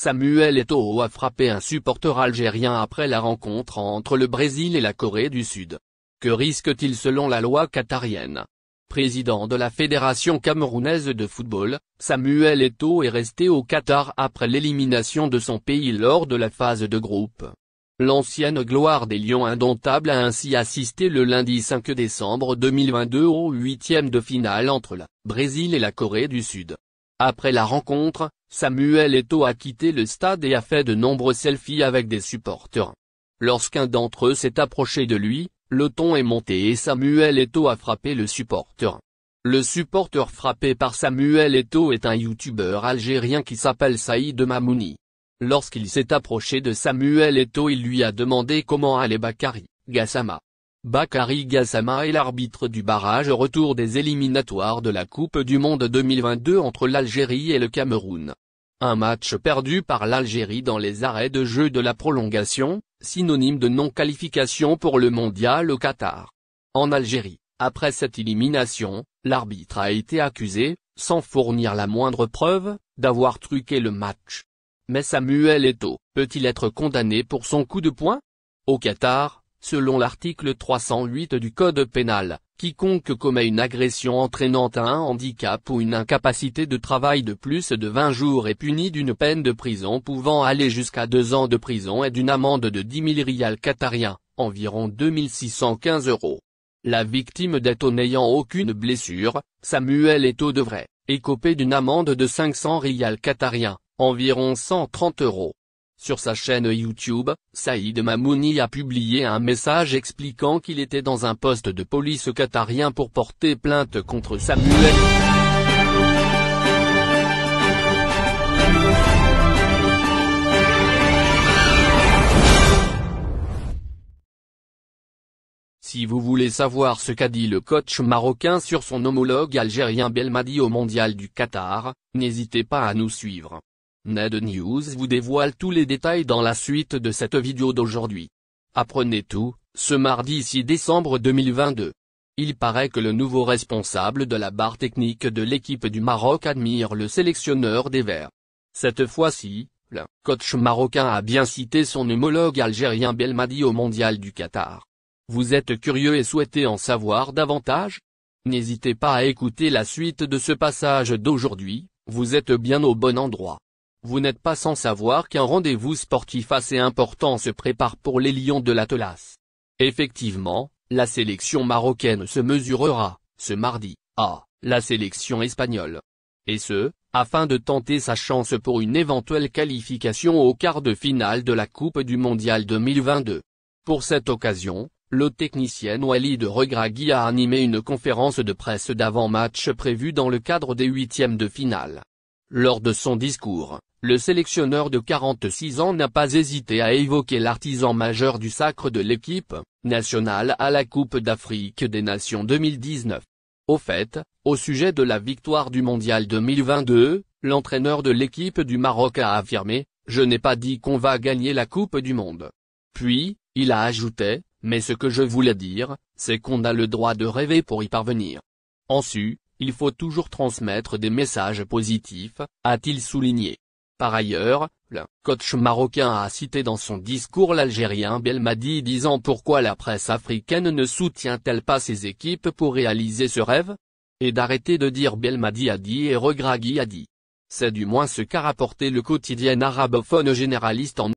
Samuel Eto'o a frappé un supporter algérien après la rencontre entre le Brésil et la Corée du Sud. Que risque-t-il selon la loi qatarienne? Président de la Fédération camerounaise de football, Samuel Eto'o est resté au Qatar après l'élimination de son pays lors de la phase de groupe. L'ancienne gloire des Lions indomptables a ainsi assisté le lundi 5 décembre 2022 au huitième de finale entre le Brésil et la Corée du Sud. Après la rencontre, Samuel Eto'o a quitté le stade et a fait de nombreux selfies avec des supporters. Lorsqu'un d'entre eux s'est approché de lui, le ton est monté et Samuel Eto'o a frappé le supporter. Le supporter frappé par Samuel Eto'o est un youtubeur algérien qui s'appelle Saïd Mamouni. Lorsqu'il s'est approché de Samuel Eto'o, il lui a demandé comment allait Bakary Gassama. Bakary Gassama est l'arbitre du barrage retour des éliminatoires de la Coupe du Monde 2022 entre l'Algérie et le Cameroun. Un match perdu par l'Algérie dans les arrêts de jeu de la prolongation, synonyme de non-qualification pour le mondial au Qatar. En Algérie, après cette élimination, l'arbitre a été accusé, sans fournir la moindre preuve, d'avoir truqué le match. Mais Samuel Eto'o peut-il être condamné pour son coup de poing? Au Qatar, selon l'article 308 du Code pénal, quiconque commet une agression entraînant un handicap ou une incapacité de travail de plus de 20 jours est puni d'une peine de prison pouvant aller jusqu'à 2 ans de prison et d'une amende de 10 000 riyals qatariens, environ 2 615 €. La victime d'Eto'o n'ayant aucune blessure, Samuel Eto'o devrait écoper d'une amende de 500 riyals qatariens, environ 130 €. Sur sa chaîne YouTube, Saïd Mamouni a publié un message expliquant qu'il était dans un poste de police qatarien pour porter plainte contre Samuel. Si vous voulez savoir ce qu'a dit le coach marocain sur son homologue algérien Belmadi au mondial du Qatar, n'hésitez pas à nous suivre. Ned News vous dévoile tous les détails dans la suite de cette vidéo d'aujourd'hui. Apprenez tout, ce mardi 6 décembre 2022. Il paraît que le nouveau responsable de la barre technique de l'équipe du Maroc admire le sélectionneur des Verts. Cette fois-ci, le coach marocain a bien cité son homologue algérien Belmadi au mondial du Qatar. Vous êtes curieux et souhaitez en savoir davantage? N'hésitez pas à écouter la suite de ce passage d'aujourd'hui, vous êtes bien au bon endroit. Vous n'êtes pas sans savoir qu'un rendez-vous sportif assez important se prépare pour les Lions de l'Atlas. Effectivement, la sélection marocaine se mesurera, ce mardi, à la sélection espagnole. Et ce, afin de tenter sa chance pour une éventuelle qualification au quart de finale de la Coupe du Mondial 2022. Pour cette occasion, le technicien Walid Regragui a animé une conférence de presse d'avant-match prévue dans le cadre des huitièmes de finale. Lors de son discours, le sélectionneur de 46 ans n'a pas hésité à évoquer l'artisan majeur du sacre de l'équipe nationale à la Coupe d'Afrique des Nations 2019. Au fait, au sujet de la victoire du Mondial 2022, l'entraîneur de l'équipe du Maroc a affirmé « Je n'ai pas dit qu'on va gagner la Coupe du Monde ». Puis, il a ajouté « Mais ce que je voulais dire, c'est qu'on a le droit de rêver pour y parvenir. » Ensuite, il faut toujours transmettre des messages positifs, a-t-il souligné. Par ailleurs, le coach marocain a cité dans son discours l'Algérien Belmadi disant pourquoi la presse africaine ne soutient-elle pas ses équipes pour réaliser ce rêve? Et d'arrêter de dire Belmadi a dit et Regragui a dit. C'est du moins ce qu'a rapporté le quotidien arabophone généraliste en